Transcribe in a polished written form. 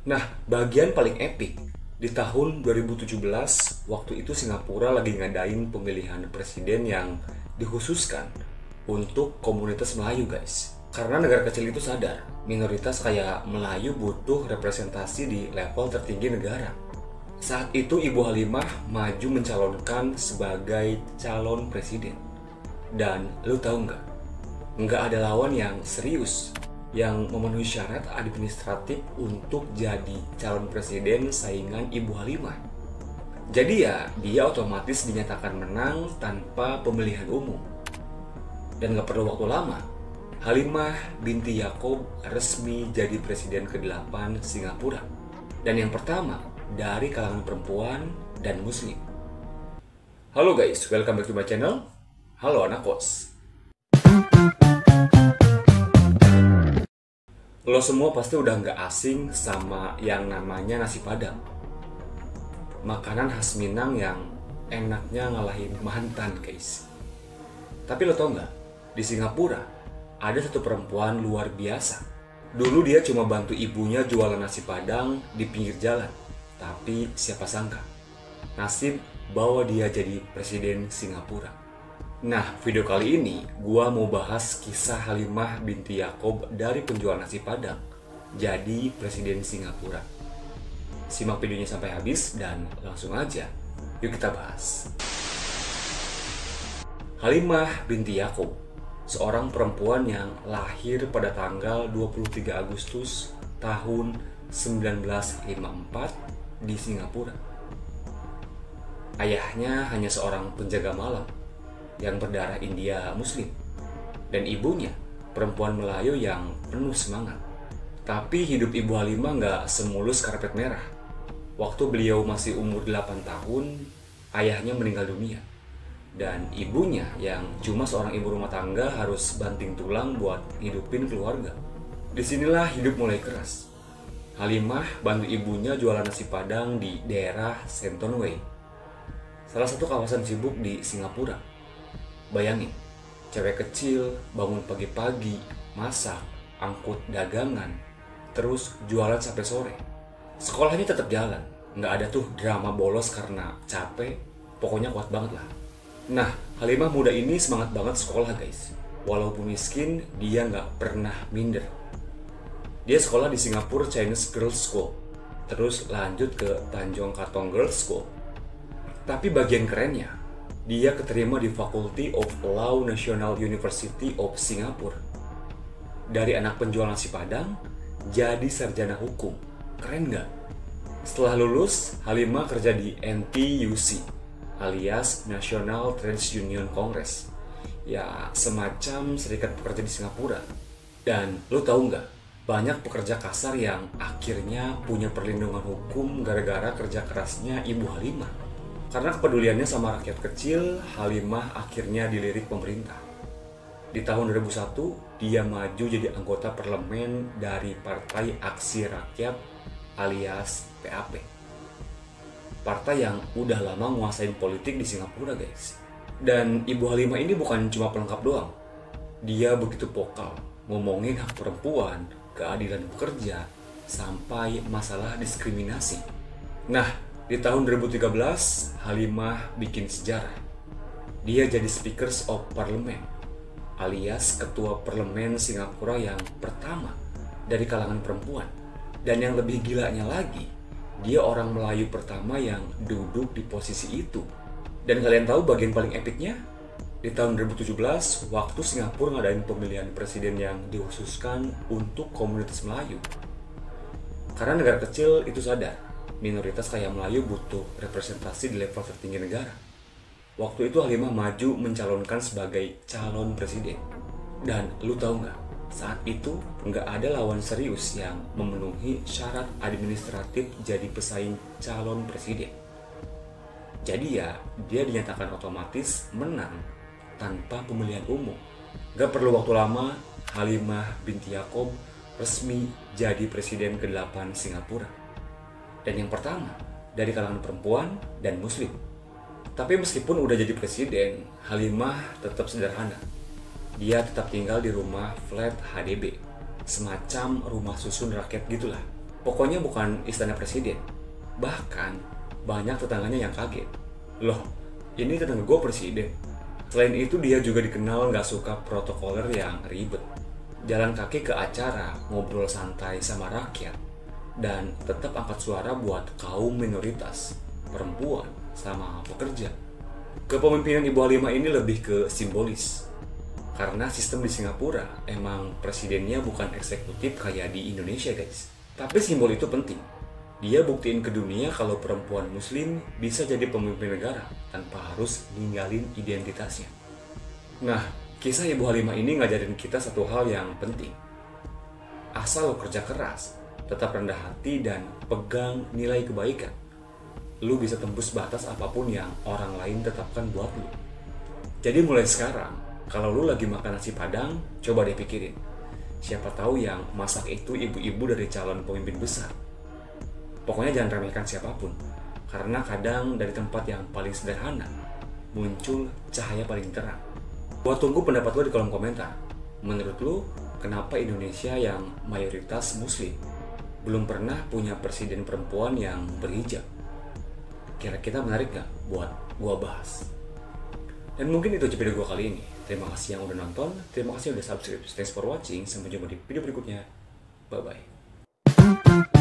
Nah, bagian paling epik di tahun 2017, waktu itu Singapura lagi ngadain pemilihan presiden yang dikhususkan untuk komunitas Melayu, guys. Karena negara kecil itu sadar, minoritas kayak Melayu butuh representasi di level tertinggi negara. Saat itu Ibu Halimah maju mencalonkan sebagai calon presiden. Dan lu tahu nggak? Nggak ada lawan yang serius yang memenuhi syarat administratif untuk jadi calon presiden saingan Ibu Halimah. Jadi ya, dia otomatis dinyatakan menang tanpa pemilihan umum. Dan nggak perlu waktu lama, Halimah binti Yaakob resmi jadi presiden ke-8 Singapura. Dan yang pertama dari kalangan perempuan dan muslim. Halo guys, welcome back to my channel. Halo anak kos. Lo semua pasti udah nggak asing sama yang namanya nasi padang. Makanan khas Minang yang enaknya ngalahin mantan, guys. Tapi lo tau nggak? Di Singapura ada satu perempuan luar biasa. Dulu dia cuma bantu ibunya jualan nasi padang di pinggir jalan. Tapi siapa sangka, nasib bawa dia jadi presiden Singapura. Nah, video kali ini gua mau bahas kisah Halimah binti Yaakob dari penjual nasi padang jadi presiden Singapura. Simak videonya sampai habis dan langsung aja yuk kita bahas. Halimah binti Yaakob, seorang perempuan yang lahir pada tanggal 23 Agustus tahun 1954 di Singapura. Ayahnya hanya seorang penjaga malam yang berdarah India Muslim, dan ibunya perempuan Melayu yang penuh semangat. Tapi hidup Ibu Halimah nggak semulus karpet merah. Waktu beliau masih umur 8 tahun, ayahnya meninggal dunia. Dan ibunya yang cuma seorang ibu rumah tangga harus banting tulang buat hidupin keluarga. Disinilah hidup mulai keras. Halimah bantu ibunya jualan nasi padang di daerah Shenton Way, salah satu kawasan sibuk di Singapura. Bayangin, cewek kecil bangun pagi-pagi, masak, angkut dagangan, terus jualan sampai sore. Sekolahnya tetap jalan, nggak ada tuh drama bolos karena capek, pokoknya kuat banget lah. Nah, Halimah muda ini semangat banget sekolah, guys. Walaupun miskin, dia nggak pernah minder. Dia sekolah di Singapore Chinese Girls School, terus lanjut ke Tanjong Katong Girls School. Tapi bagian kerennya, dia keterima di Faculty of Law National University of Singapore. Dari anak penjual nasi padang, jadi sarjana hukum. Keren nggak? Setelah lulus, Halimah kerja di NTUC, alias National Trades Union Congress. Ya, semacam serikat pekerja di Singapura. Dan lo tahu nggak? Banyak pekerja kasar yang akhirnya punya perlindungan hukum gara-gara kerja kerasnya Ibu Halimah. Karena kepeduliannya sama rakyat kecil, Halimah akhirnya dilirik pemerintah. Di tahun 2001, dia maju jadi anggota parlemen dari Partai Aksi Rakyat alias PAP. Partai yang udah lama nguasain politik di Singapura, guys. Dan Ibu Halimah ini bukan cuma pelengkap doang. Dia begitu vokal, ngomongin hak perempuan, keadilan pekerja, sampai masalah diskriminasi. Nah, di tahun 2013, Halimah bikin sejarah. Dia jadi Speakers of Parliament, alias Ketua Parlemen Singapura yang pertama dari kalangan perempuan. Dan yang lebih gilanya lagi, dia orang Melayu pertama yang duduk di posisi itu. Dan kalian tahu bagian paling epicnya? Di tahun 2017, waktu Singapura ngadain pemilihan presiden yang dikhususkan untuk komunitas Melayu. Karena negara kecil itu sadar, minoritas kayak Melayu butuh representasi di level tertinggi negara. Waktu itu Halimah maju mencalonkan sebagai calon presiden. Dan lu tahu nggak? Saat itu nggak ada lawan serius yang memenuhi syarat administratif jadi pesaing calon presiden. Jadi ya, dia dinyatakan otomatis menang tanpa pemilihan umum. Gak perlu waktu lama, Halimah binti Yaakob resmi jadi presiden ke-8 Singapura. Dan yang pertama dari kalangan perempuan dan muslim. Tapi meskipun udah jadi presiden, Halimah tetap sederhana. Dia tetap tinggal di rumah flat HDB, semacam rumah susun rakyat gitulah. Pokoknya bukan istana presiden. Bahkan banyak tetangganya yang kaget. Loh, ini tetangga gue presiden. Selain itu dia juga dikenal nggak suka protokoler yang ribet. Jalan kaki ke acara, ngobrol santai sama rakyat, dan tetap angkat suara buat kaum minoritas, perempuan, sama pekerja. Kepemimpinan Ibu Halimah ini lebih ke simbolis. Karena sistem di Singapura emang presidennya bukan eksekutif kayak di Indonesia guys. Tapi simbol itu penting. Dia buktiin ke dunia kalau perempuan muslim bisa jadi pemimpin negara tanpa harus ninggalin identitasnya. Nah, kisah Ibu Halimah ini ngajarin kita satu hal yang penting. Asal lo kerja keras, tetap rendah hati dan pegang nilai kebaikan, lu bisa tembus batas apapun yang orang lain tetapkan buat lu. Jadi mulai sekarang, kalau lu lagi makan nasi padang, coba deh pikirin. Siapa tahu yang masak itu ibu-ibu dari calon pemimpin besar. Pokoknya jangan remehkan siapapun, karena kadang dari tempat yang paling sederhana muncul cahaya paling terang. Gua tunggu pendapat lu di kolom komentar. Menurut lu, kenapa Indonesia yang mayoritas muslim belum pernah punya presiden perempuan yang berhijab? Kira-kira menarik gak buat gua bahas? Dan mungkin itu aja video gua kali ini. Terima kasih yang udah nonton, terima kasih yang udah subscribe. Thanks for watching, sampai jumpa di video berikutnya. Bye-bye.